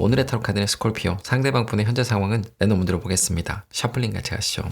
오늘의 타로 카드는 스콜피오. 상대방 분의 현재 상황은 랜덤 문제로 보겠습니다. 셔플링 같이 하시죠.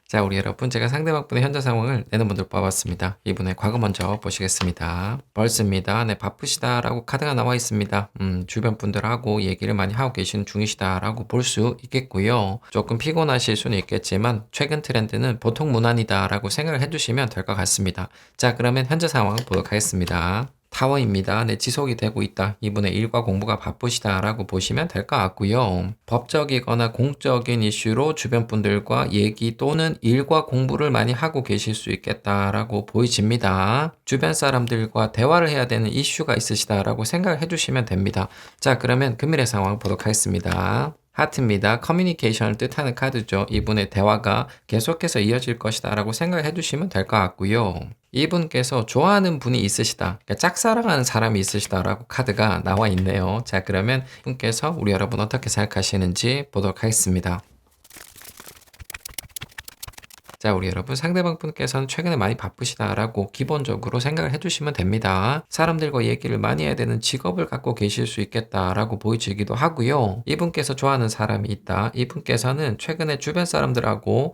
자, 우리 여러분, 제가 상대방 분의 현재 상황을 랜덤 문제로 뽑았습니다. 이분의 과거 먼저 보시겠습니다. 벌스입니다. 네, 바쁘시다라고 카드가 나와 있습니다. 주변 분들하고 얘기를 많이 하고 계시는 중이시다라고 볼 수 있겠고요. 조금 피곤하실 수는 있겠지만 최근 트렌드는 보통 무난이다라고 생각을 해주시면 될 것 같습니다. 자, 그러면 현재 상황 보도록 하겠습니다. 타워입니다. 네, 지속이 되고 있다. 이분의 일과 공부가 바쁘시다라고 보시면 될 것 같고요. 법적이거나 공적인 이슈로 주변 분들과 얘기 또는 일과 공부를 많이 하고 계실 수 있겠다라고 보여집니다. 주변 사람들과 대화를 해야 되는 이슈가 있으시다라고 생각을 해주시면 됩니다. 자, 그러면 금일의 상황 보도록 하겠습니다. 하트입니다. 커뮤니케이션을 뜻하는 카드죠. 이분의 대화가 계속해서 이어질 것이다 라고 생각을 해주시면 될 것 같고요. 이분께서 좋아하는 분이 있으시다. 그러니까 짝사랑하는 사람이 있으시다 라고 카드가 나와 있네요. 자, 그러면 이분께서 우리 여러분 어떻게 생각하시는지 보도록 하겠습니다. 자, 우리 여러분, 상대방 분께서는 최근에 많이 바쁘시다라고 기본적으로 생각을 해주시면 됩니다. 사람들과 얘기를 많이 해야 되는 직업을 갖고 계실 수 있겠다라고 보여지기도 하고요. 이분께서 좋아하는 사람이 있다. 이분께서는 최근에 주변 사람들하고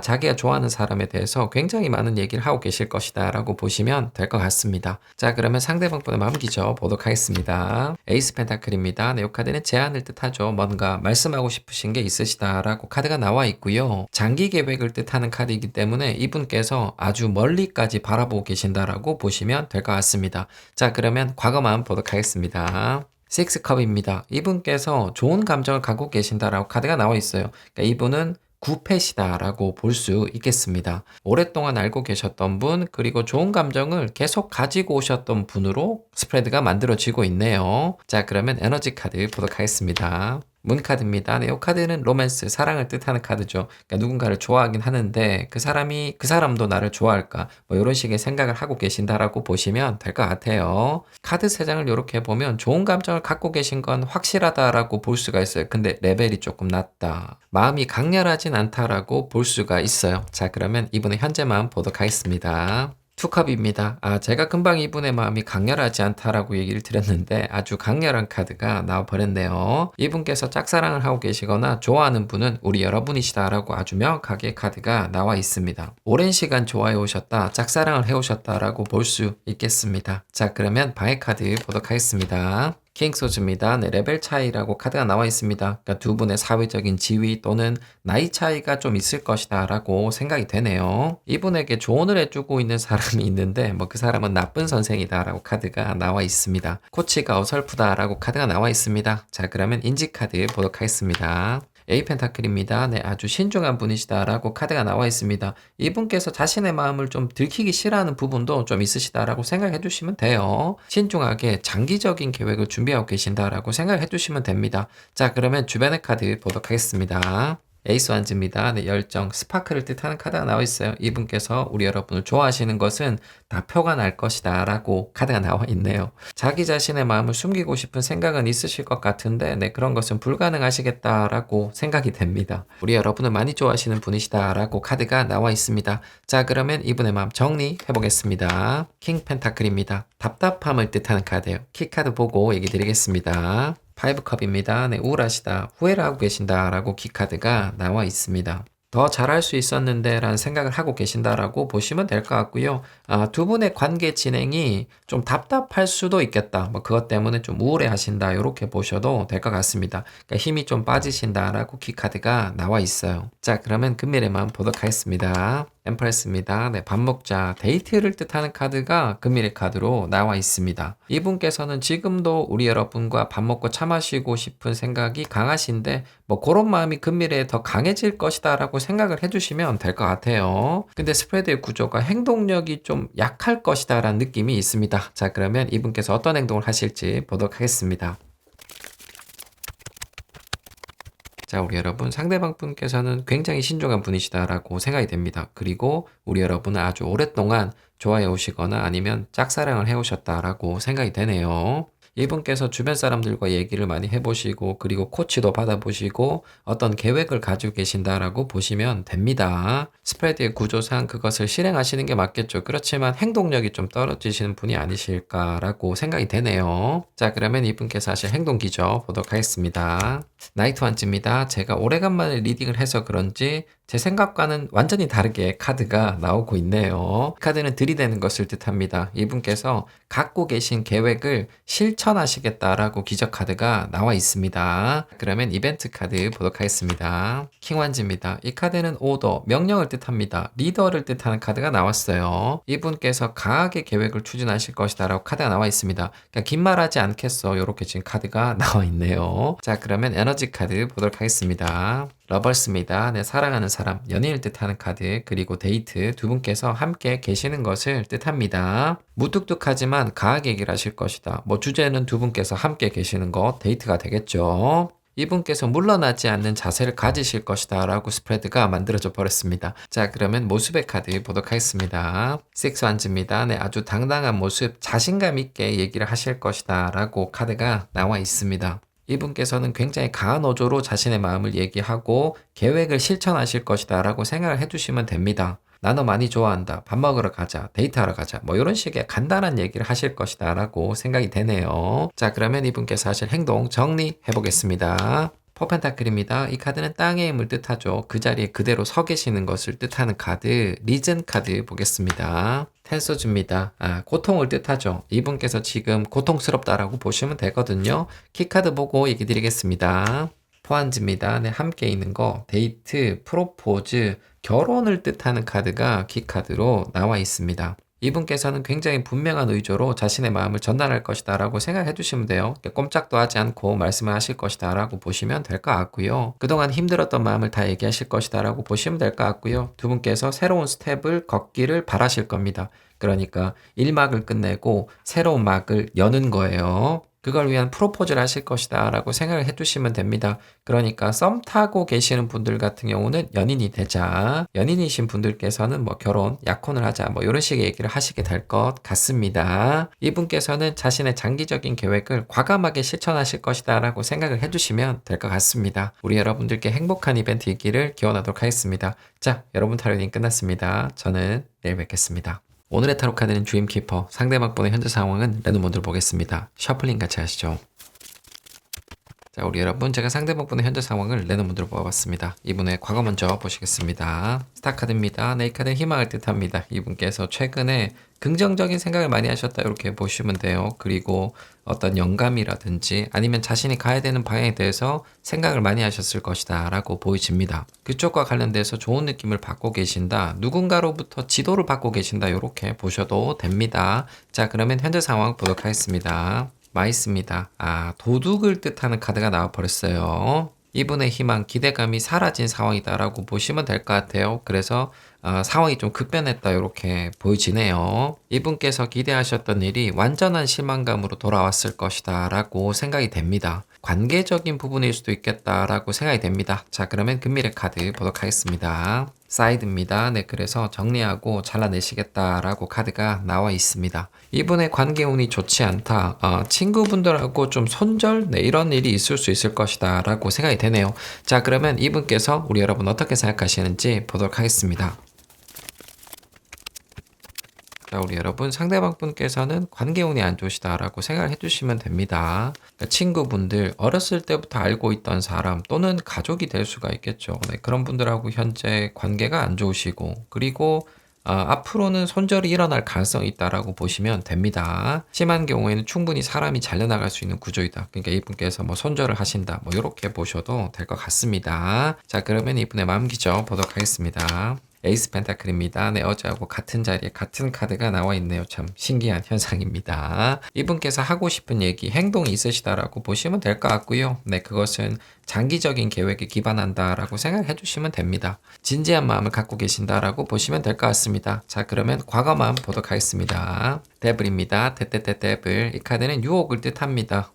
자기가 좋아하는 사람에 대해서 굉장히 많은 얘기를 하고 계실 것이다 라고 보시면 될 것 같습니다. 자, 그러면 상대방 분의 마음 기저 보도록 하겠습니다. 에이스 펜타클입니다. 네, 이 카드는 제안을 뜻하죠. 뭔가 말씀하고 싶으신 게 있으시다 라고 카드가 나와 있고요. 장기 계획을 뜻하는 카드이기 때문에 이분께서 아주 멀리까지 바라보고 계신다라고 보시면 될 것 같습니다. 자, 그러면 과거 마음 보도록 하겠습니다. 식스컵입니다. 이분께서 좋은 감정을 갖고 계신다라고 카드가 나와 있어요. 그러니까 이분은 구패시다라고 볼 수 있겠습니다. 오랫동안 알고 계셨던 분, 그리고 좋은 감정을 계속 가지고 오셨던 분으로 스프레드가 만들어지고 있네요. 자, 그러면 에너지 카드 보도록 하겠습니다. 문카드입니다. 네, 이 카드는 로맨스, 사랑을 뜻하는 카드죠. 그러니까 누군가를 좋아하긴 하는데 그 사람도 나를 좋아할까? 뭐 이런 식의 생각을 하고 계신다라고 보시면 될 것 같아요. 카드 3장을 이렇게 보면 좋은 감정을 갖고 계신 건 확실하다라고 볼 수가 있어요. 근데 레벨이 조금 낮다. 마음이 강렬하진 않다라고 볼 수가 있어요. 자, 그러면 이분의 현재 마음 보도록 하겠습니다. 투컵입니다. 제가 금방 이분의 마음이 강렬하지 않다라고 얘기를 드렸는데 아주 강렬한 카드가 나와버렸네요. 이분께서 짝사랑을 하고 계시거나 좋아하는 분은 우리 여러분이시다라고 아주 명확하게 카드가 나와 있습니다. 오랜 시간 좋아해 오셨다, 짝사랑을 해 오셨다라고 볼 수 있겠습니다. 자, 그러면 바의 카드 보도록 하겠습니다. 킹소즈입니다. 네, 레벨 차이라고 카드가 나와 있습니다. 그러니까 두 분의 사회적인 지위 또는 나이 차이가 좀 있을 것이다 라고 생각이 되네요. 이분에게 조언을 해주고 있는 사람이 있는데 그 사람은 나쁜 선생이다 라고 카드가 나와 있습니다. 코치가 어설프다 라고 카드가 나와 있습니다. 자, 그러면 인지 카드 보도록 하겠습니다. 에이 펜타클입니다. 네, 아주 신중한 분이시다라고 카드가 나와 있습니다. 이분께서 자신의 마음을 좀 들키기 싫어하는 부분도 좀 있으시다라고 생각해 주시면 돼요. 신중하게 장기적인 계획을 준비하고 계신다라고 생각해 주시면 됩니다. 자, 그러면 주변의 카드 보도록 하겠습니다. 에이스 완즈입니다. 네, 열정, 스파크를 뜻하는 카드가 나와 있어요. 이분께서 우리 여러분을 좋아하시는 것은 다 표가 날 것이다 라고 카드가 나와 있네요. 자기 자신의 마음을 숨기고 싶은 생각은 있으실 것 같은데 네, 그런 것은 불가능하시겠다라고 생각이 됩니다. 우리 여러분을 많이 좋아하시는 분이시다 라고 카드가 나와 있습니다. 자, 그러면 이분의 마음 정리해 보겠습니다. 킹 펜타클입니다. 답답함을 뜻하는 카드예요. 키카드 보고 얘기 드리겠습니다. 5컵입니다. 네, 우울하시다, 후회를 하고 계신다 라고 키카드가 나와 있습니다. 더 잘할 수 있었는데 라는 생각을 하고 계신다라고 보시면 될 것 같고요. 두 분의 관계 진행이 좀 답답할 수도 있겠다. 그것 때문에 좀 우울해 하신다. 이렇게 보셔도 될 것 같습니다. 그러니까 힘이 좀 빠지신다라고 키카드가 나와 있어요. 자, 그러면 금일의 마음 보도록 하겠습니다. 엠프레스입니다. 네, 밥 먹자, 데이트를 뜻하는 카드가 금일의 카드로 나와 있습니다. 이분께서는 지금도 우리 여러분과 밥 먹고 차 마시고 싶은 생각이 강하신데 그런 마음이 금일에 더 강해질 것이다 라고 생각을 해주시면 될 것 같아요. 근데 스프레드의 구조가 행동력이 좀 약할 것이다 라는 느낌이 있습니다. 자, 그러면 이분께서 어떤 행동을 하실지 보도록 하겠습니다. 자, 우리 여러분, 상대방 분께서는 굉장히 신중한 분이시다라고 생각이 됩니다. 그리고 우리 여러분은 아주 오랫동안 좋아해 오시거나 아니면 짝사랑을 해 오셨다라고 생각이 되네요. 이분께서 주변 사람들과 얘기를 많이 해보시고 그리고 코치도 받아보시고 어떤 계획을 가지고 계신다라고 보시면 됩니다. 스프레드의 구조상 그것을 실행하시는 게 맞겠죠. 그렇지만 행동력이 좀 떨어지시는 분이 아니실까라고 생각이 되네요. 자, 그러면 이분께서 하실 행동기죠. 보도록 하겠습니다. 나이트 완즈입니다. 제가 오래간만에 리딩을 해서 그런지 제 생각과는 완전히 다르게 카드가 나오고 있네요. 카드는 들이대는 것을 뜻합니다. 이분께서 갖고 계신 계획을 실천하시겠다라고 기적 카드가 나와 있습니다. 그러면 이벤트 카드 보도록 하겠습니다. 킹 완즈입니다. 이 카드는 오더, 명령을 뜻합니다. 리더를 뜻하는 카드가 나왔어요. 이분께서 강하게 계획을 추진하실 것이다 라고 카드가 나와 있습니다. 그냥 긴 말하지 않겠어. 이렇게 지금 카드가 나와 있네요. 자, 그러면 에너지 카드 보도록 하겠습니다. 러버스입니다. 네, 사랑하는 사람, 연인을 뜻하는 카드, 그리고 데이트 두 분께서 함께 계시는 것을 뜻합니다. 무뚝뚝하지만 강하게 얘기를 하실 것이다. 뭐 주제는 두 분께서 함께 계시는 것, 데이트가 되겠죠. 이분께서 물러나지 않는 자세를 가지실 것이다 라고 스프레드가 만들어져 버렸습니다. 자, 그러면 모습의 카드 보도록 하겠습니다. 식스 완즈입니다. 네, 아주 당당한 모습, 자신감 있게 얘기를 하실 것이다 라고 카드가 나와 있습니다. 이분께서는 굉장히 강한 어조로 자신의 마음을 얘기하고 계획을 실천하실 것이다 라고 생각을 해주시면 됩니다. 나 너 많이 좋아한다. 밥 먹으러 가자. 데이트하러 가자. 뭐 이런 식의 간단한 얘기를 하실 것이다 라고 생각이 되네요. 자, 그러면 이분께서 하실 행동 정리해 보겠습니다. 포펜타클입니다. 이 카드는 땅의 힘을 뜻하죠. 그 자리에 그대로 서 계시는 것을 뜻하는 카드, 리즌 카드 보겠습니다. 텐서줍니다. 고통을 뜻하죠. 이분께서 지금 고통스럽다라고 보시면 되거든요. 키카드 보고 얘기 드리겠습니다. 포안즈입니다. 네, 함께 있는 거, 데이트, 프로포즈, 결혼을 뜻하는 카드가 키카드로 나와 있습니다. 이분께서는 굉장히 분명한 의조로 자신의 마음을 전달할 것이다 라고 생각해 주시면 돼요. 꼼짝도 하지 않고 말씀을 하실 것이다 라고 보시면 될 것 같고요. 그동안 힘들었던 마음을 다 얘기하실 것이다 라고 보시면 될 것 같고요. 두 분께서 새로운 스텝을 걷기를 바라실 겁니다. 그러니까 1막을 끝내고 새로운 막을 여는 거예요. 그걸 위한 프로포즈를 하실 것이다 라고 생각을 해두시면 됩니다. 그러니까 썸 타고 계시는 분들 같은 경우는 연인이 되자, 연인이신 분들께서는 뭐 결혼, 약혼을 하자 뭐 이런 식의 얘기를 하시게 될 것 같습니다. 이분께서는 자신의 장기적인 계획을 과감하게 실천하실 것이다 라고 생각을 해두시면 될 것 같습니다. 우리 여러분들께 행복한 이벤트 있기를 기원하도록 하겠습니다. 자, 여러분 타로딩 끝났습니다. 저는 내일 뵙겠습니다. 오늘의 타로 카드는 드림키퍼, 상대방 분의 현재 상황은 레노몬드를 보겠습니다. 셔플링 같이 하시죠. 자, 우리 여러분, 제가 상대방 분의 현재 상황을 레노몬드로 뽑아봤습니다. 이분의 과거 먼저 보시겠습니다. 스타 카드입니다. 네, 이 카드는 희망을 뜻합니다. 이분께서 최근에 긍정적인 생각을 많이 하셨다 이렇게 보시면 돼요. 그리고 어떤 영감이라든지 아니면 자신이 가야 되는 방향에 대해서 생각을 많이 하셨을 것이다 라고 보여집니다. 그쪽과 관련돼서 좋은 느낌을 받고 계신다, 누군가로부터 지도를 받고 계신다 이렇게 보셔도 됩니다. 자, 그러면 현재 상황 보도록 하겠습니다. 마이스입니다. 도둑을 뜻하는 카드가 나와버렸어요. 이분의 희망, 기대감이 사라진 상황이다라고 보시면 될 것 같아요. 그래서 상황이 좀 급변했다 이렇게 보여지네요. 이분께서 기대하셨던 일이 완전한 실망감으로 돌아왔을 것이다 라고 생각이 됩니다. 관계적인 부분일 수도 있겠다라고 생각이 됩니다. 자, 그러면 금밀의 카드 보도록 하겠습니다. 사이드입니다. 네, 그래서 정리하고 잘라내시겠다라고 카드가 나와 있습니다. 이분의 관계 운이 좋지 않다. 친구분들하고 좀 손절? 네, 이런 일이 있을 수 있을 것이다 라고 생각이 되네요. 자, 그러면 이분께서 우리 여러분 어떻게 생각하시는지 보도록 하겠습니다. 자, 우리 여러분, 상대방 분께서는 관계 운이 안 좋으시다라고 생각을 해주시면 됩니다. 그러니까 친구분들, 어렸을 때부터 알고 있던 사람 또는 가족이 될 수가 있겠죠. 네, 그런 분들하고 현재 관계가 안 좋으시고, 그리고 앞으로는 손절이 일어날 가능성이 있다라고 보시면 됩니다. 심한 경우에는 충분히 사람이 잘려나갈 수 있는 구조이다. 그러니까 이분께서 뭐 손절을 하신다, 뭐 이렇게 보셔도 될 것 같습니다. 자, 그러면 이분의 마음 기저 보도록 하겠습니다. 에이스 펜타클입니다. 네, 어제하고 같은 자리에 같은 카드가 나와 있네요. 참 신기한 현상입니다. 이분께서 하고 싶은 얘기, 행동이 있으시다라고 보시면 될 것 같고요. 네, 그것은 장기적인 계획에 기반한다라고 생각해 주시면 됩니다. 진지한 마음을 갖고 계신다라고 보시면 될 것 같습니다. 자, 그러면 과거 마음 보도록 하겠습니다. 데블입니다. 데데데데블. 이 카드는 유혹을 뜻합니다.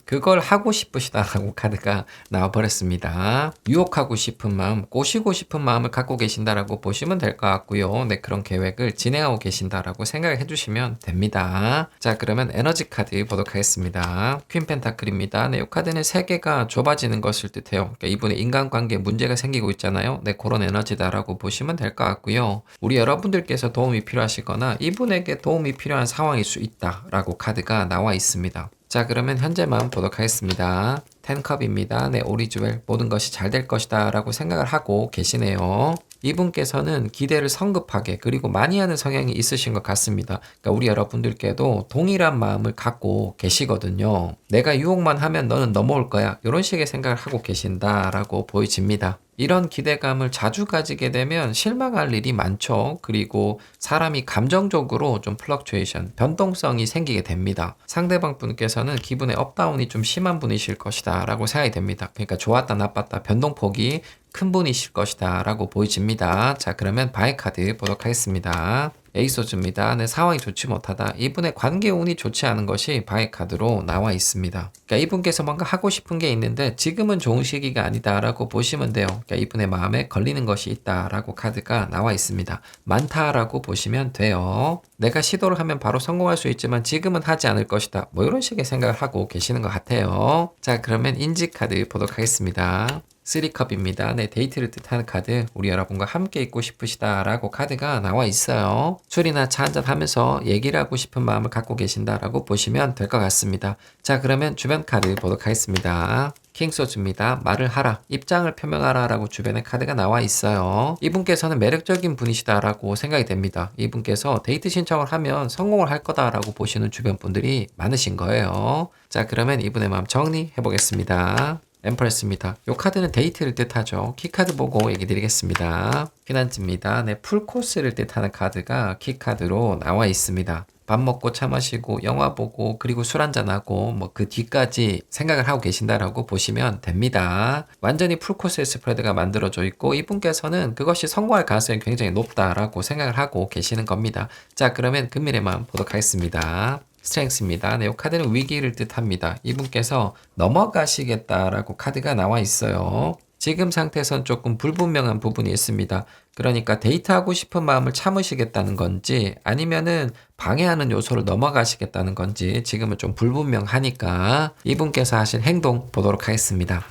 그걸 하고 싶으시다라고 카드가 나와버렸습니다. 유혹하고 싶은 마음, 꼬시고 싶은 마음을 갖고 계신다라고 보시면 될 것 같고요. 네, 그런 계획을 진행하고 계신다라고 생각을 해주시면 됩니다. 자, 그러면 에너지 카드 보도록 하겠습니다. 퀸 펜타클입니다. 네, 이 카드는 세계가 좁아지는 것을 뜻해요. 그러니까 이분의 인간관계에 문제가 생기고 있잖아요. 네, 그런 에너지다라고 보시면 될 것 같고요. 우리 여러분들께서 도움이 필요하시거나 이분에게 도움이 필요한 상황일 수 있다라고 카드가 나와 있습니다. 자, 그러면 현재만 보도록 하겠습니다. 10컵입니다. 네, 오리주엘 모든 것이 잘 될 것이다 라고 생각을 하고 계시네요. 이분께서는 기대를 성급하게 그리고 많이 하는 성향이 있으신 것 같습니다. 그러니까 우리 여러분들께도 동일한 마음을 갖고 계시거든요. 내가 유혹만 하면 너는 넘어올 거야. 이런 식의 생각을 하고 계신다라고 보여집니다. 이런 기대감을 자주 가지게 되면 실망할 일이 많죠. 그리고 사람이 감정적으로 좀 플럭추에이션, 변동성이 생기게 됩니다. 상대방 분께서는 기분의 업다운이 좀 심한 분이실 것이다 라고 생각이 됩니다. 그러니까 좋았다 나빴다 변동폭이 큰 분이실 것이다 라고 보여집니다. 자, 그러면 바이 카드 보도록 하겠습니다. 에이소즈입니다. 네, 상황이 좋지 못하다. 이분의 관계 운이 좋지 않은 것이 바이 카드로 나와 있습니다. 그러니까 이분께서 뭔가 하고 싶은 게 있는데 지금은 좋은 시기가 아니다라고 보시면 돼요. 그러니까 이분의 마음에 걸리는 것이 있다라고 카드가 나와 있습니다. 많다라고 보시면 돼요. 내가 시도를 하면 바로 성공할 수 있지만 지금은 하지 않을 것이다. 뭐 이런 식의 생각을 하고 계시는 것 같아요. 자, 그러면 인지 카드 보도록 하겠습니다. 3컵입니다. 네, 데이트를 뜻하는 카드. 우리 여러분과 함께 있고 싶으시다 라고 카드가 나와 있어요. 술이나 차 한잔 하면서 얘기를 하고 싶은 마음을 갖고 계신다 라고 보시면 될 것 같습니다. 자, 그러면 주변 카드 보도록 하겠습니다. 킹소즈입니다. 말을 하라, 입장을 표명하라 라고 주변에 카드가 나와 있어요. 이분께서는 매력적인 분이시다 라고 생각이 됩니다. 이분께서 데이트 신청을 하면 성공을 할 거다 라고 보시는 주변 분들이 많으신 거예요. 자, 그러면 이분의 마음 정리해 보겠습니다. 엠프레스입니다. 이 카드는 데이트를 뜻하죠. 키카드 보고 얘기 드리겠습니다. 피난츠입니다. 네, 풀코스를 뜻하는 카드가 키카드로 나와 있습니다. 밥 먹고 차 마시고 영화 보고 그리고 술 한잔하고 뭐 그 뒤까지 생각을 하고 계신다라고 보시면 됩니다. 완전히 풀코스의 스프레드가 만들어져 있고 이분께서는 그것이 성공할 가능성이 굉장히 높다라고 생각을 하고 계시는 겁니다. 자, 그러면 금밀의 마음 보도록 하겠습니다. 스트렝스입니다. 네, 이 카드는 위기를 뜻합니다. 이분께서 넘어가시겠다라고 카드가 나와 있어요. 지금 상태에선 조금 불분명한 부분이 있습니다. 그러니까 데이트하고 싶은 마음을 참으시겠다는 건지 아니면은 방해하는 요소를 넘어가시겠다는 건지 지금은 좀 불분명하니까 이분께서 하신 행동 보도록 하겠습니다.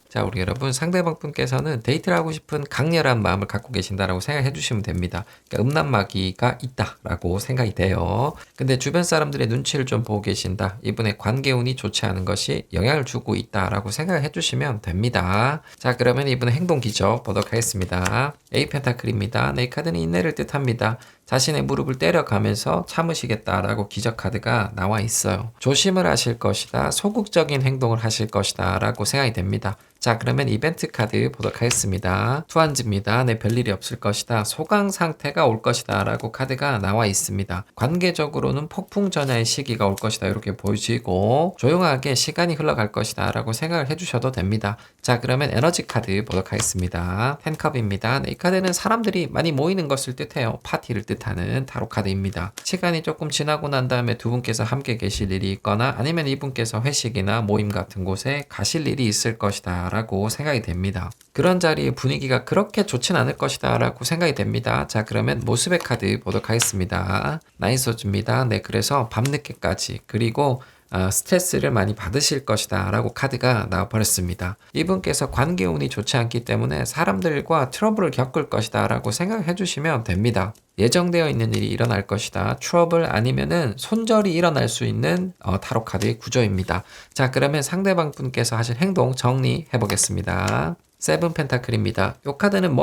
자, 우리 여러분 상대방 분께서는 데이트를 하고 싶은 강렬한 마음을 갖고 계신다라고 생각해 주시면 됩니다. 그러니까 음란마귀가 있다라고 생각이 돼요. 근데 주변 사람들의 눈치를 좀 보고 계신다. 이분의 관계운이 좋지 않은 것이 영향을 주고 있다라고 생각을 해주시면 됩니다. 자, 그러면 이분의 행동 기적 보도록 하겠습니다. A 펜타클입니다. 네, 이 카드는 인내를 뜻합니다. 자신의 무릎을 때려가면서 참으시겠다라고 기적 카드가 나와 있어요. 조심을 하실 것이다. 소극적인 행동을 하실 것이다 라고 생각이 됩니다. 자, 그러면 이벤트 카드 보도록 하겠습니다. 투한즈입니다. 네, 별일이 없을 것이다. 소강 상태가 올 것이다 라고 카드가 나와 있습니다. 관계적으로는 폭풍전야의 시기가 올 것이다 이렇게 보여지고 조용하게 시간이 흘러갈 것이다 라고 생각을 해주셔도 됩니다. 자, 그러면 에너지 카드 보도록 하겠습니다. 10컵입니다. 네, 이 카드는 사람들이 많이 모이는 것을 뜻해요. 파티를 뜻하는 타로 카드입니다. 시간이 조금 지나고 난 다음에 두 분께서 함께 계실 일이 있거나 아니면 이분께서 회식이나 모임 같은 곳에 가실 일이 있을 것이다 라고 생각이 됩니다. 그런 자리의 분위기가 그렇게 좋진 않을 것이다 라고 생각이 됩니다. 자, 그러면 모습의 카드 보도록 하겠습니다. 나인소즈입니다. 네, 그래서 밤늦게까지 그리고 스트레스를 많이 받으실 것이다 라고 카드가 나와버렸습니다. 이분께서 관계운이 좋지 않기 때문에 사람들과 트러블을 겪을 것이다 라고 생각해 주시면 됩니다. 예정되어 있는 일이 일어날 것이다. 트러블 아니면은 손절이 일어날 수 있는 타로 카드의 구조입니다. 자, 그러면 상대방 분께서 하실 행동 정리해 보겠습니다. 세븐 펜타클입니다. 이 카드는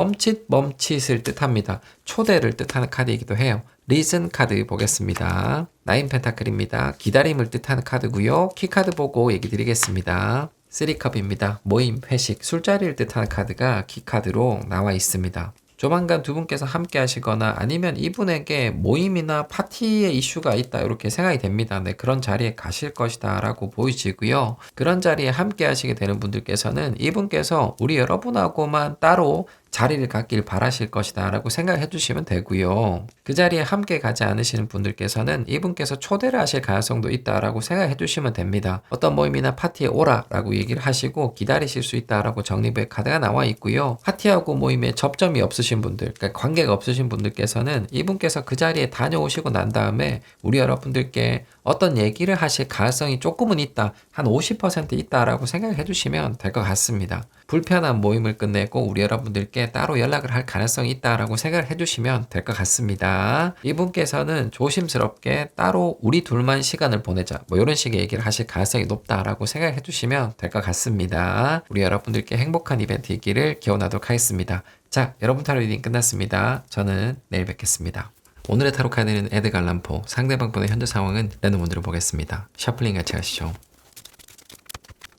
멈칫을 뜻합니다. 초대를 뜻하는 카드이기도 해요. 리즌 카드 보겠습니다. 나인 펜타클입니다. 기다림을 뜻하는 카드고요. 키카드 보고 얘기 드리겠습니다. 3컵입니다. 모임, 회식, 술자리를 뜻하는 카드가 키카드로 나와 있습니다. 조만간 두 분께서 함께 하시거나 아니면 이분에게 모임이나 파티의 이슈가 있다 이렇게 생각이 됩니다. 네, 그런 자리에 가실 것이다 라고 보이시고요. 그런 자리에 함께 하시게 되는 분들께서는 이분께서 우리 여러분하고만 따로 자리를 갖길 바라실 것이다 라고 생각해 주시면 되고요. 그 자리에 함께 가지 않으시는 분들께서는 이분께서 초대를 하실 가능성도 있다라고 생각해 주시면 됩니다. 어떤 모임이나 파티에 오라 라고 얘기를 하시고 기다리실 수 있다라고 정리부에 카드가 나와 있고요. 파티하고 모임에 접점이 없으신 분들, 그러니까 관계가 없으신 분들께서는 이분께서 그 자리에 다녀오시고 난 다음에 우리 여러분들께 어떤 얘기를 하실 가능성이 조금은 있다, 한 50% 있다라고 생각해 주시면 될 것 같습니다. 불편한 모임을 끝내고 우리 여러분들께 따로 연락을 할 가능성이 있다라고 생각을 해주시면 될 것 같습니다. 이분께서는 조심스럽게 따로 우리 둘만 시간을 보내자, 뭐 이런 식의 얘기를 하실 가능성이 높다라고 생각해 주시면 될 것 같습니다. 우리 여러분들께 행복한 이벤트 있기를 기원하도록 하겠습니다. 자, 여러분 타로 리딩 끝났습니다. 저는 내일 뵙겠습니다. 오늘의 타로 카드는 에드갈 람포, 상대방 분의 현재 상황은 랜덤문으로 보겠습니다. 셔플링 같이 하시죠.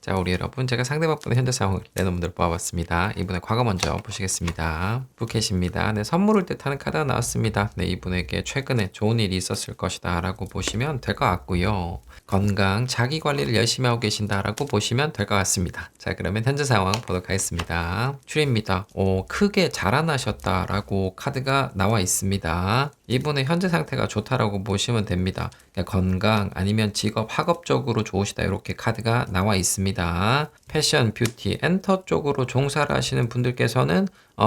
자, 우리 여러분, 제가 상대방 분의 현재 상황을 랜덤문으로 뽑아봤습니다. 이분의 과거 먼저 보시겠습니다. 부켓입니다. 네, 선물을 뜻하는 카드가 나왔습니다. 네, 이분에게 최근에 좋은 일이 있었을 것이다 라고 보시면 될 것 같고요. 건강, 자기관리를 열심히 하고 계신다라고 보시면 될 것 같습니다. 자, 그러면 현재 상황 보도록 하겠습니다. 출입니다. 크게 자라나셨다라고 카드가 나와 있습니다. 이분의 현재 상태가 좋다라고 보시면 됩니다. 그러니까 건강 아니면 직업, 학업적으로 좋으시다 이렇게 카드가 나와 있습니다. 패션, 뷰티, 엔터 쪽으로 종사를 하시는 분들께서는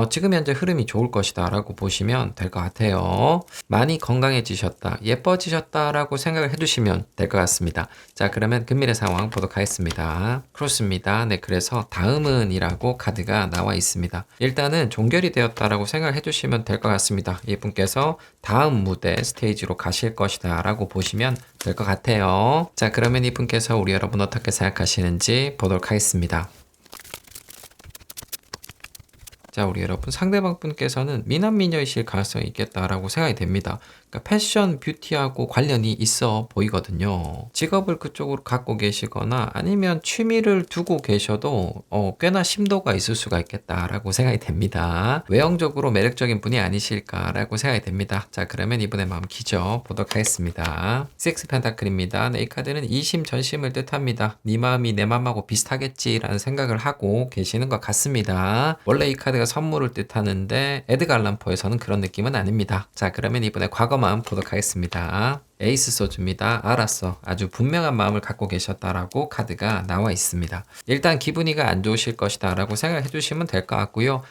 지금 현재 흐름이 좋을 것이다 라고 보시면 될 것 같아요. 많이 건강해지셨다, 예뻐지셨다 라고 생각을 해두시면 될 것 같습니다. 자, 그러면 금일의 상황 보도록 하겠습니다. 크로스입니다. 네, 그래서 다음은 이라고 카드가 나와 있습니다. 일단은 종결이 되었다 라고 생각을 해주시면 될 것 같습니다. 이분께서 다음 무대 스테이지로 가실 것이다 라고 보시면 될 것 같아요. 자, 그러면 이분께서 우리 여러분 어떻게 생각하시는지 보도록 하겠습니다. 자, 우리 여러분, 상대방 분께서는 미남미녀이실 가능성이 있겠다라고 생각이 됩니다. 그러니까 패션, 뷰티하고 관련이 있어 보이거든요. 직업을 그쪽으로 갖고 계시거나 아니면 취미를 두고 계셔도 꽤나 심도가 있을 수가 있겠다라고 생각이 됩니다. 외형적으로 매력적인 분이 아니실까라고 생각이 됩니다. 자, 그러면 이분의 마음 기저 보도록 하겠습니다. 6 펜타클입니다. 네, 이 카드는 이심전심을 뜻합니다. 네 마음이 내 마음하고 비슷하겠지라는 생각을 하고 계시는 것 같습니다. 원래 이 카드가 선물을 뜻하는데 에드가 알람포에서는 그런 느낌은 아닙니다. 자, 그러면 이분의 과거 마음 보도록 하겠습니다. 에이스 소주입니다. 알았어. 아주 분명한 마음을 갖고 계셨다라고 카드가 나와 있습니다. 일단 기분이가 안 좋으실 것이다 라고 생각해 주시면 될 것 같고요.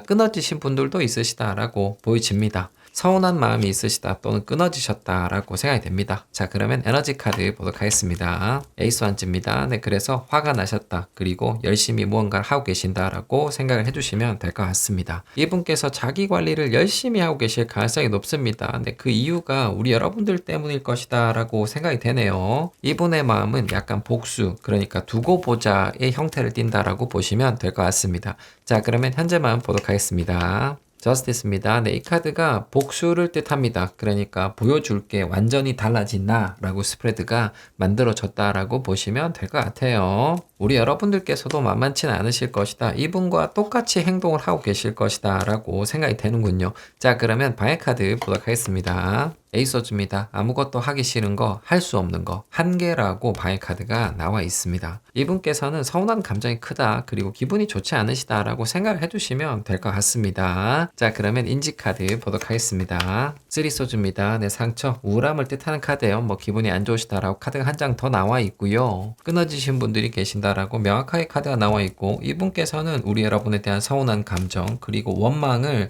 끊어지신 분들도 있으시다라고 보여집니다. 서운한 마음이 있으시다 또는 끊어지셨다라고 생각이 됩니다. 자, 그러면 에너지 카드 보도록 하겠습니다. 에이스 완즈입니다. 네, 그래서 화가 나셨다, 그리고 열심히 무언가를 하고 계신다라고 생각을 해주시면 될 것 같습니다. 이분께서 자기 관리를 열심히 하고 계실 가능성이 높습니다. 네, 그 이유가 우리 여러분들 때문일 것이다 라고 생각이 되네요. 이분의 마음은 약간 복수, 그러니까 두고 보자의 형태를 띈다라고 보시면 될 것 같습니다. 자, 그러면 현재 마음 보도록 하겠습니다. 저스티스입니다. 네, 이 카드가 복수를 뜻합니다. 그러니까 보여줄게, 완전히 달라진다 라고 스프레드가 만들어졌다라고 보시면 될 것 같아요. 우리 여러분들께서도 만만치는 않으실 것이다, 이분과 똑같이 행동을 하고 계실 것이다 라고 생각이 되는군요. 자, 그러면 방해 카드 보도록 하겠습니다. 에이소즈입니다. 아무것도 하기 싫은 거, 할 수 없는 거, 한계라고 방해 카드가 나와 있습니다. 이분께서는 서운한 감정이 크다, 그리고 기분이 좋지 않으시다 라고 생각을 해주시면 될 것 같습니다. 자, 그러면 인지 카드 보도록 하겠습니다. 쓰리소즈입니다. 네, 상처, 우울함을 뜻하는 카드예요. 뭐 기분이 안 좋으시다라고 카드가 한 장 더 나와 있고요. 끊어지신 분들이 계신다라고 명확하게 카드가 나와 있고, 이분께서는 우리 여러분에 대한 서운한 감정 그리고 원망을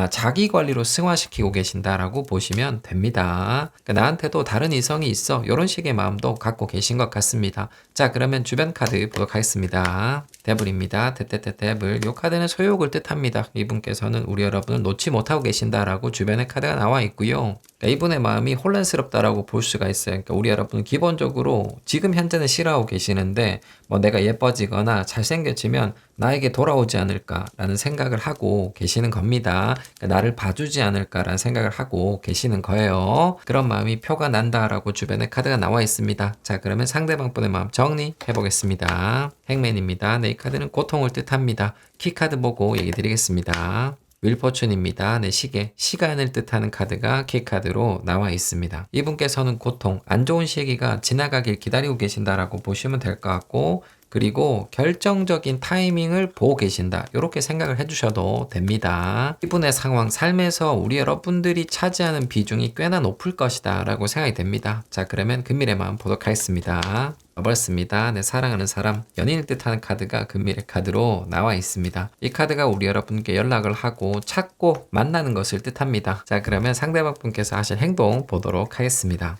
자기 관리로 승화시키고 계신다라고 보시면 됩니다. 그러니까 나한테도 다른 이성이 있어, 이런 식의 마음도 갖고 계신 것 같습니다. 자, 그러면 주변 카드 보도록 하겠습니다. 데블입니다. 데블. 이 카드는 소유욕을 뜻합니다. 이분께서는 우리 여러분을 놓지 못하고 계신다라고 주변에 카드가 나와 있고요. 그러니까 이분의 마음이 혼란스럽다라고 볼 수가 있어요. 그러니까 우리 여러분은 기본적으로 지금 현재는 싫어하고 계시는데, 뭐 내가 예뻐지거나 잘생겨지면 나에게 돌아오지 않을까라는 생각을 하고 계시는 겁니다. 그러니까 나를 봐주지 않을까라는 생각을 하고 계시는 거예요. 그런 마음이 표가 난다라고 주변에 카드가 나와 있습니다. 자, 그러면 상대방 분의 마음 정리해 보겠습니다. 행맨입니다. 네, 이 카드는 고통을 뜻합니다. 키카드 보고 얘기 드리겠습니다. 윌포춘입니다. 네, 시간을 뜻하는 카드가 키카드로 나와 있습니다. 이분께서는 고통, 안 좋은 시기가 지나가길 기다리고 계신다라고 보시면 될 것 같고, 그리고 결정적인 타이밍을 보고 계신다. 이렇게 생각을 해주셔도 됩니다. 이분의 상황, 삶에서 우리 여러분들이 차지하는 비중이 꽤나 높을 것이다 라고 생각이 됩니다. 자, 그러면 금밀의 마음 보도록 하겠습니다. 러버스입니다. 네, 사랑하는 사람, 연인을 뜻하는 카드가 금밀의 카드로 나와 있습니다. 이 카드가 우리 여러분께 연락을 하고 찾고 만나는 것을 뜻합니다. 자, 그러면 상대방 분께서 하실 행동 보도록 하겠습니다.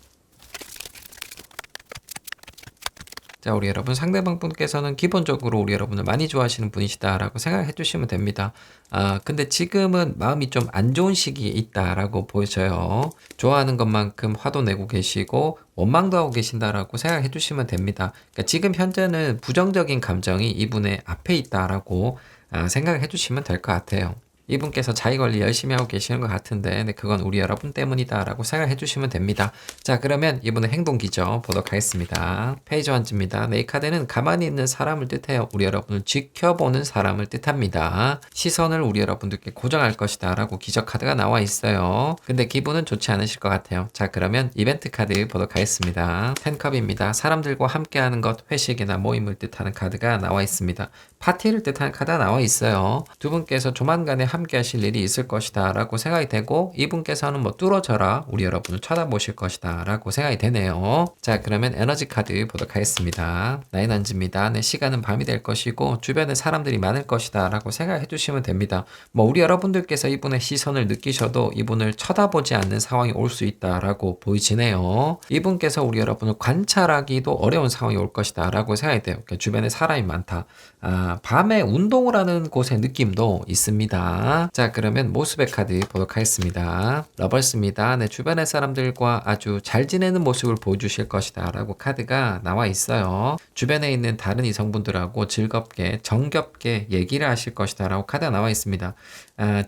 자, 우리 여러분, 상대방 분께서는 기본적으로 우리 여러분을 많이 좋아하시는 분이시다라고 생각해 주시면 됩니다. 근데 지금은 마음이 좀 안 좋은 시기에 있다라고 보여져요. 좋아하는 것만큼 화도 내고 계시고 원망도 하고 계신다라고 생각해 주시면 됩니다. 그러니까 지금 현재는 부정적인 감정이 이분의 앞에 있다라고 생각해 주시면 될 것 같아요. 이분께서 자기 관리 열심히 하고 계시는 것 같은데 그건 우리 여러분 때문이다 라고 생각해 주시면 됩니다. 자, 그러면 이분의 행동기죠 보도록 하겠습니다. 페이지 원즈입니다. 이 카드는 가만히 있는 사람을 뜻해요. 우리 여러분을 지켜보는 사람을 뜻합니다. 시선을 우리 여러분들께 고정할 것이다 라고 기적 카드가 나와 있어요. 근데 기분은 좋지 않으실 것 같아요. 자, 그러면 이벤트 카드 보도록 하겠습니다. 10컵입니다. 사람들과 함께하는 것, 회식이나 모임을 뜻하는 카드가 나와 있습니다. 파티를 뜻하는 카드가 나와 있어요. 두 분께서 조만간에 함께 하실 일이 있을 것이다 라고 생각이 되고 이분께서는 뭐 뚫어져라 우리 여러분을 쳐다보실 것이다 라고 생각이 되네요. 자, 그러면 에너지 카드 보도록 하겠습니다. 나인한즈입니다. 내 시간은 밤이 될 것이고 주변에 사람들이 많을 것이다 라고 생각해 주시면 됩니다. 뭐 우리 여러분들께서 이분의 시선을 느끼셔도 이분을 쳐다보지 않는 상황이 올 수 있다 라고 보이지네요. 이분께서 우리 여러분을 관찰하기도 어려운 상황이 올 것이다 라고 생각이 돼요. 그러니까 주변에 사람이 많다. 밤에 운동을 하는 곳의 느낌도 있습니다. 자, 그러면 모습의 카드 보도록 하겠습니다. 러버스입니다. 네, 주변의 사람들과 아주 잘 지내는 모습을 보여주실 것이다 라고 카드가 나와 있어요. 주변에 있는 다른 이성분들하고 즐겁게 정겹게 얘기를 하실 것이다 라고 카드가 나와 있습니다.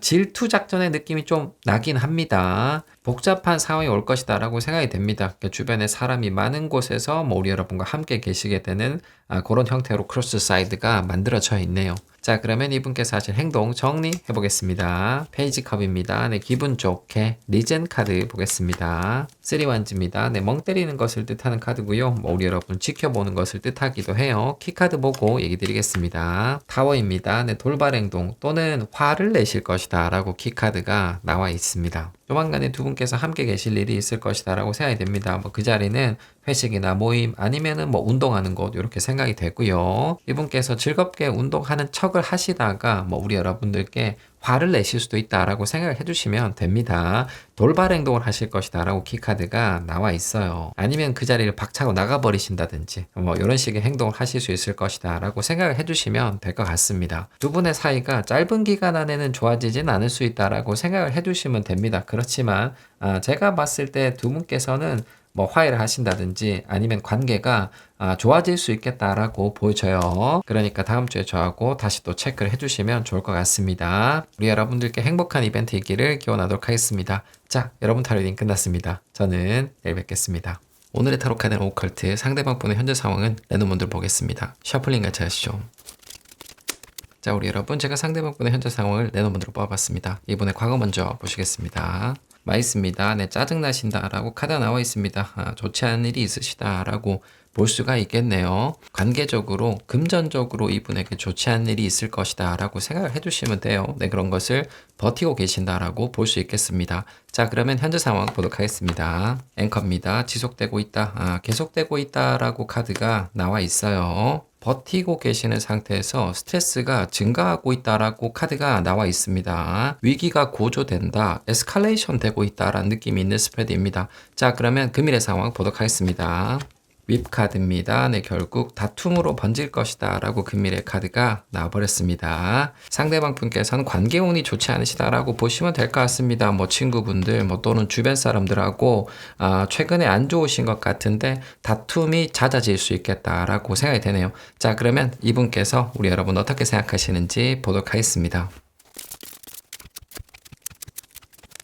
질투 작전의 느낌이 좀 나긴 합니다. 복잡한 상황이 올 것이다 라고 생각이 됩니다. 그러니까 주변에 사람이 많은 곳에서 우리 여러분과 함께 계시게 되는 그런 형태로 크로스 사이드가 만들어져 있네요. 자, 그러면 이분께서 하실 행동 정리해 보겠습니다. 페이지 컵입니다. 네, 기분 좋게 리젠 카드 보겠습니다. 3완즈입니다. 네, 멍 때리는 것을 뜻하는 카드고요. 우리 여러분 지켜보는 것을 뜻하기도 해요. 키카드 보고 얘기 드리겠습니다. 타워입니다. 네, 돌발 행동 또는 화를 내실 것이다 라고 키카드가 나와 있습니다. 조만간에 두 분께서 함께 계실 일이 있을 것이다 라고 생각이 됩니다. 그 자리는 회식이나 모임 아니면은 운동하는 곳 이렇게 생각이 되고요. 이분께서 즐겁게 운동하는 척을 하시다가 우리 여러분들께 화를 내실 수도 있다라고 생각을 해주시면 됩니다. 돌발 행동을 하실 것이다 라고 키카드가 나와 있어요. 아니면 그 자리를 박차고 나가버리신다든지 이런 식의 행동을 하실 수 있을 것이다 라고 생각을 해주시면 될 것 같습니다. 두 분의 사이가 짧은 기간 안에는 좋아지진 않을 수 있다라고 생각을 해주시면 됩니다. 그렇지만 제가 봤을 때 두 분께서는 화해를 하신다든지 아니면 관계가 좋아질 수 있겠다라고 보여져요. 그러니까 다음 주에 저하고 다시 또 체크를 해주시면 좋을 것 같습니다. 우리 여러분들께 행복한 이벤트 있기를 기원하도록 하겠습니다. 자, 여러분 타로딩 끝났습니다. 저는 내일 뵙겠습니다. 오늘의 타로 카드는 오컬트, 상대방 분의 현재 상황은 레노몬들 보겠습니다. 셔플링 같이 하시죠. 자, 우리 여러분, 제가 상대방 분의 현재 상황을 레노몬으로 뽑아봤습니다. 이번에 과거 먼저 보시겠습니다. 마이스입니다. 네, 짜증나신다 라고 카드가 나와 있습니다. 좋지 않은 일이 있으시다 라고 볼 수가 있겠네요. 관계적으로 금전적으로 이분에게 좋지 않은 일이 있을 것이다 라고 생각을 해주시면 돼요. 네, 그런 것을 버티고 계신다 라고 볼 수 있겠습니다. 자, 그러면 현재 상황 보도록 하겠습니다. 앵커입니다. 지속되고 있다, 계속되고 있다 라고 카드가 나와 있어요. 버티고 계시는 상태에서 스트레스가 증가하고 있다라고 카드가 나와 있습니다. 위기가 고조된다, 에스컬레이션 되고 있다라는 느낌이 있는 스프레드입니다. 자, 그러면 금일의 상황 보도록 하겠습니다. 윕 카드입니다. 네, 결국 다툼으로 번질 것이다 라고 금일의 카드가 나와버렸습니다. 상대방 분께서는 관계운이 좋지 않으시다라고 보시면 될 것 같습니다. 친구분들 또는 주변 사람들하고 최근에 안 좋으신 것 같은데 다툼이 잦아질 수 있겠다라고 생각이 되네요. 자, 그러면 이분께서 우리 여러분 어떻게 생각하시는지 보도록 하겠습니다.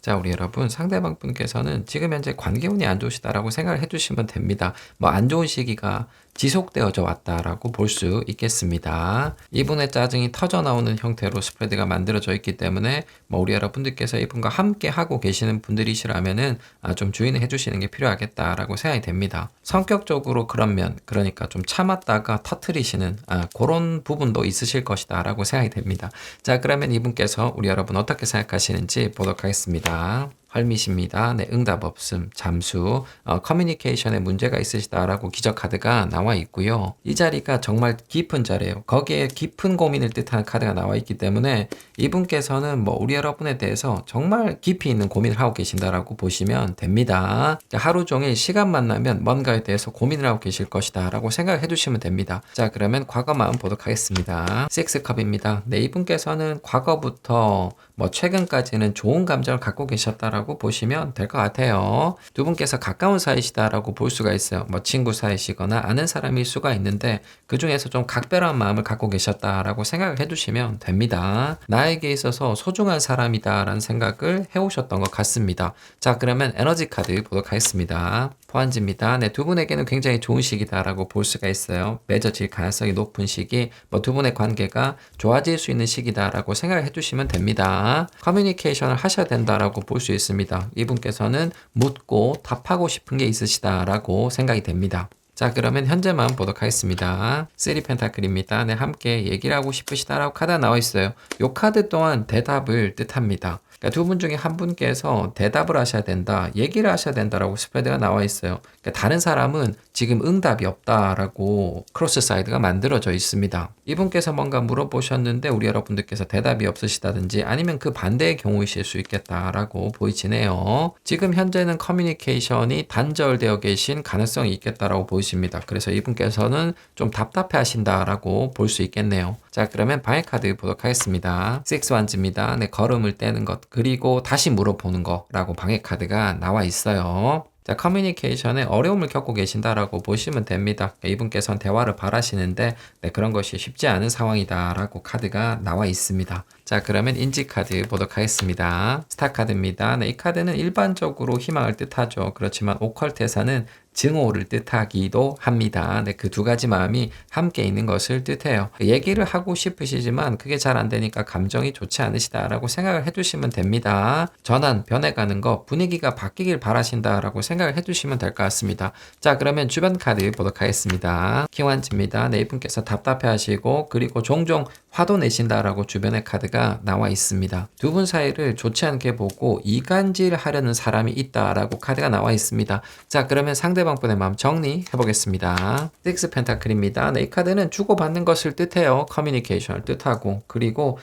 자, 우리 여러분, 상대방 분께서는 지금 현재 관계운이 안 좋으시다라고 생각을 해주시면 됩니다. 안 좋은 시기가 지속되어져 왔다라고 볼 수 있겠습니다. 이분의 짜증이 터져 나오는 형태로 스프레드가 만들어져 있기 때문에 우리 여러분들께서 이분과 함께 하고 계시는 분들이시라면은 좀 주의는 해주시는 게 필요하겠다라고 생각이 됩니다. 성격적으로 그런 면, 그러니까 좀 참았다가 터트리시는 그런 부분도 있으실 것이다라고 생각이 됩니다. 자, 그러면 이분께서 우리 여러분 어떻게 생각하시는지 보도록 하겠습니다. 헐밋입니다. 네, 응답 없음, 잠수, 커뮤니케이션에 문제가 있으시다라고 기적 카드가 나와 있고요. 이 자리가 정말 깊은 자리예요. 거기에 깊은 고민을 뜻하는 카드가 나와 있기 때문에 이분께서는 우리 여러분에 대해서 정말 깊이 있는 고민을 하고 계신다라고 보시면 됩니다. 자, 하루 종일 시간만 나면 뭔가에 대해서 고민을 하고 계실 것이다 라고 생각을 해주시면 됩니다. 자, 그러면 과거 마음 보도록 하겠습니다. 6컵입니다. 네, 이분께서는 과거부터 최근까지는 좋은 감정을 갖고 계셨다라고 보시면 될 것 같아요. 두 분께서 가까운 사이시다라고 볼 수가 있어요. 친구 사이시거나 아는 사람일 수가 있는데 그 중에서 좀 각별한 마음을 갖고 계셨다라고 생각을 해주시면 됩니다. 나에게 있어서 소중한 사람이다라는 생각을 해오셨던 것 같습니다. 자, 그러면 에너지 카드 보도록 하겠습니다. 포한지입니다. 네, 두 분에게는 굉장히 좋은 시기다라고 볼 수가 있어요. 맺어질 가능성이 높은 시기, 두 분의 관계가 좋아질 수 있는 시기다라고 생각을 해주시면 됩니다. 커뮤니케이션을 하셔야 된다라고 볼 수 있습니다. 이분께서는 묻고 답하고 싶은 게 있으시다라고 생각이 됩니다. 자, 그러면 현재 마음 보도록 하겠습니다. 3 펜타클입니다. 네, 함께 얘기를 하고 싶으시다라고 카드가 나와 있어요. 이 카드 또한 대답을 뜻합니다. 그러니까 두 분 중에 한 분께서 대답을 하셔야 된다, 얘기를 하셔야 된다라고 스프레드가 나와 있어요. 그러니까 다른 사람은 지금 응답이 없다라고 크로스 사이드가 만들어져 있습니다. 이분께서 뭔가 물어보셨는데 우리 여러분들께서 대답이 없으시다든지 아니면 그 반대의 경우이실 수 있겠다라고 보이시네요. 지금 현재는 커뮤니케이션이 단절되어 계신 가능성이 있겠다라고 보이십니다. 그래서 이분께서는 좀 답답해 하신다라고 볼 수 있겠네요. 자, 그러면 방해 카드 보도록 하겠습니다. 6 완즈입니다. 네, 걸음을 떼는 것, 그리고 다시 물어보는 거라고 방해 카드가 나와 있어요. 자, 커뮤니케이션에 어려움을 겪고 계신다라고 보시면 됩니다. 이분께서는 대화를 바라시는데 그런 것이 쉽지 않은 상황이다라고 카드가 나와 있습니다. 자, 그러면 인지 카드 보도록 하겠습니다. 스타 카드입니다. 네, 이 카드는 일반적으로 희망을 뜻하죠. 그렇지만 오컬트에서는 증오를 뜻하기도 합니다. 네, 그 두 가지 마음이 함께 있는 것을 뜻해요. 얘기를 하고 싶으시지만 그게 잘 안 되니까 감정이 좋지 않으시다라고 생각을 해주시면 됩니다. 전환, 변해가는 거, 분위기가 바뀌길 바라신다라고 생각을 해주시면 될 것 같습니다. 자, 그러면 주변 카드 보도록 하겠습니다. 킹완즈입니다. 네, 이분께서 답답해하시고 그리고 종종 화도 내신다라고 주변의 카드가 나와 있습니다. 두 분 사이를 좋지 않게 보고 이간질 하려는 사람이 있다라고 카드가 나와 있습니다. 자, 그러면 상대방 분의 마음 정리해 보겠습니다. 6 펜타클입니다. 네, 이 카드는 주고받는 것을 뜻해요. 커뮤니케이션을 뜻하고 그리고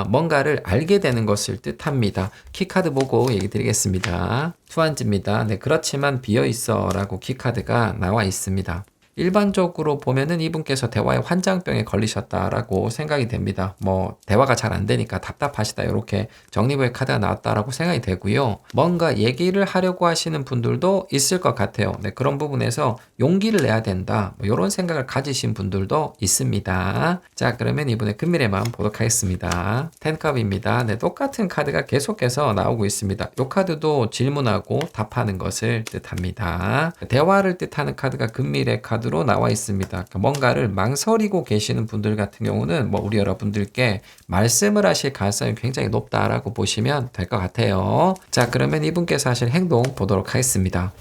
뭔가를 알게 되는 것을 뜻합니다. 키카드 보고 얘기 드리겠습니다. 투한지입니다. 네, 그렇지만 비어있어 라고 키카드가 나와 있습니다. 일반적으로 보면은 이분께서 대화의 환장병에 걸리셨다라고 생각이 됩니다. 대화가 잘 안 되니까 답답하시다 이렇게 정리부의 카드가 나왔다라고 생각이 되고요. 뭔가 얘기를 하려고 하시는 분들도 있을 것 같아요. 네, 그런 부분에서 용기를 내야 된다, 이런 생각을 가지신 분들도 있습니다. 자, 그러면 이분의 금밀의 마음 보도록 하겠습니다. 10컵입니다. 네, 똑같은 카드가 계속해서 나오고 있습니다. 이 카드도 질문하고 답하는 것을 뜻합니다. 대화를 뜻하는 카드가 금밀의 카드 로 나와 있습니다. 그러니까 뭔가를 망설이고 계시는 분들 같은 경우는 우리 여러분들께 말씀을 하실 가능성이 굉장히 높다라고 보시면 될 것 같아요. 자, 그러면 이분께서 하실 행동 보도록 하겠습니다.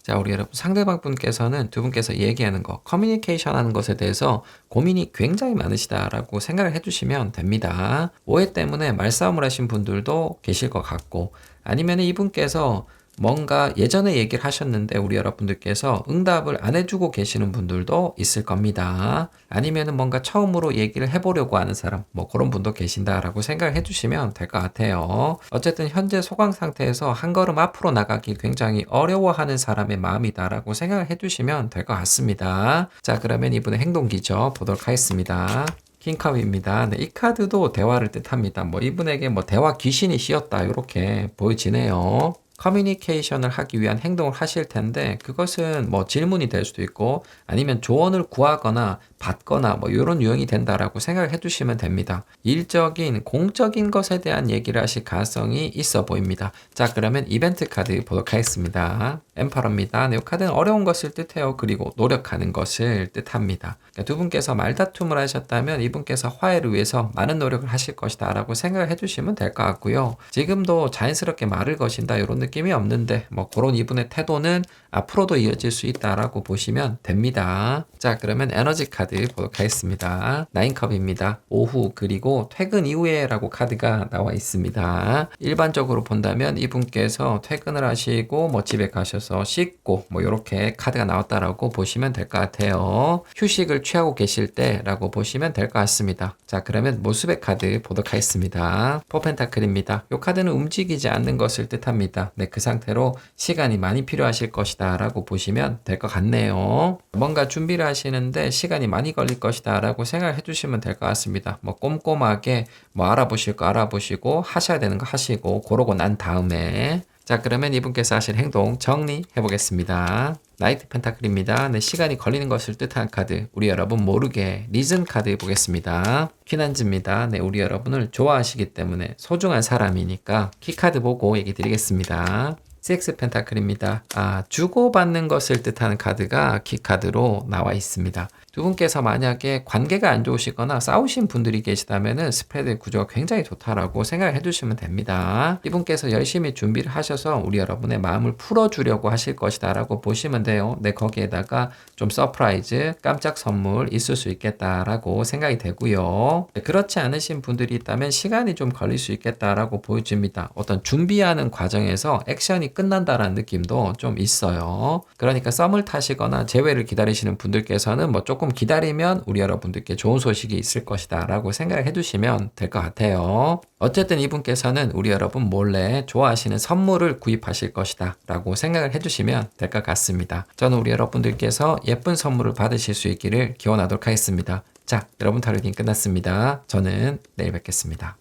자, 우리 여러분 상대방 분께서는 두 분께서 얘기하는 거, 커뮤니케이션 하는 것에 대해서 고민이 굉장히 많으시다라고 생각을 해주시면 됩니다. 오해 때문에 말싸움을 하신 분들도 계실 것 같고 아니면 이분께서 뭔가 예전에 얘기를 하셨는데 우리 여러분들께서 응답을 안 해주고 계시는 분들도 있을 겁니다. 아니면은 뭔가 처음으로 얘기를 해보려고 하는 사람, 그런 분도 계신다라고 생각을 해주시면 될 것 같아요. 어쨌든 현재 소강 상태에서 한 걸음 앞으로 나가기 굉장히 어려워하는 사람의 마음이다라고 생각을 해주시면 될 것 같습니다. 자, 그러면 이분의 행동기죠 보도록 하겠습니다. 킹컵입니다. 네, 이 카드도 대화를 뜻합니다. 이분에게 대화 귀신이 씌었다 이렇게 보여지네요. 커뮤니케이션을 하기 위한 행동을 하실 텐데 그것은 질문이 될 수도 있고 아니면 조언을 구하거나 받거나 뭐 이런 유형이 된다라고 생각을 해두시면 됩니다. 일적인 공적인 것에 대한 얘기를 하실 가능성이 있어 보입니다. 자, 그러면 이벤트 카드 보도록 하겠습니다. 엠퍼러입니다. 네, 이 카드는 어려운 것을 뜻해요. 그리고 노력하는 것을 뜻합니다. 그러니까 두 분께서 말다툼을 하셨다면 이분께서 화해를 위해서 많은 노력을 하실 것이다 라고 생각을 해주시면 될 것 같고요. 지금도 자연스럽게 말을 거신다 이런 느낌이 없는데 뭐 그런 이분의 태도는 앞으로도 이어질 수 있다라고 보시면 됩니다. 자, 그러면 에너지 카드 보도록 하겠습니다. 9컵입니다. 오후 그리고 퇴근 이후에 라고 카드가 나와 있습니다. 일반적으로 본다면 이분께서 퇴근을 하시고 뭐 집에 가셔서 씻고 뭐 이렇게 카드가 나왔다라고 보시면 될 것 같아요. 휴식을 취하고 계실 때 라고 보시면 될 것 같습니다. 자, 그러면 모습의 카드 보도록 하겠습니다. 포펜타클입니다. 이 카드는 움직이지 않는 것을 뜻합니다. 네, 그 상태로 시간이 많이 필요하실 것이다 라고 보시면 될 것 같네요. 뭔가 준비를 하시는데 시간이 많이 걸릴 것이다 라고 생각해 주시면 될 것 같습니다. 뭐 꼼꼼하게 뭐 알아보실 거 알아보시고 하셔야 되는 거 하시고 그러고 난 다음에 자, 그러면 이분께서 하실 행동 정리해 보겠습니다. 나이트 펜타클입니다. 네, 시간이 걸리는 것을 뜻하는 카드. 우리 여러분 모르게 리즌 카드 보겠습니다. 퀴난즈입니다. 네, 우리 여러분을 좋아하시기 때문에 소중한 사람이니까 키카드 보고 얘기 드리겠습니다. CX 펜타클입니다. 주고받는 것을 뜻하는 카드가 키카드로 나와 있습니다. 두 분께서 만약에 관계가 안 좋으시거나 싸우신 분들이 계시다면 스프레드 구조가 굉장히 좋다라고 생각을 해두시면 됩니다. 이분께서 열심히 준비를 하셔서 우리 여러분의 마음을 풀어주려고 하실 것이다 라고 보시면 돼요. 네, 거기에다가 좀 서프라이즈, 깜짝 선물 있을 수 있겠다라고 생각이 되고요. 네, 그렇지 않으신 분들이 있다면 시간이 좀 걸릴 수 있겠다라고 보여집니다. 어떤 준비하는 과정에서 액션이 끝난다라는 느낌도 좀 있어요. 그러니까 썸을 타시거나 재회를 기다리시는 분들께서는 뭐 조금 기다리면 우리 여러분들께 좋은 소식이 있을 것이다 라고 생각을 해두시면 될 것 같아요. 어쨌든 이분께서는 우리 여러분 몰래 좋아하시는 선물을 구입하실 것이다 라고 생각을 해주시면 될 것 같습니다. 저는 우리 여러분들께서 예쁜 선물을 받으실 수 있기를 기원하도록 하겠습니다. 자, 여러분 타로딩 끝났습니다. 저는 내일 뵙겠습니다.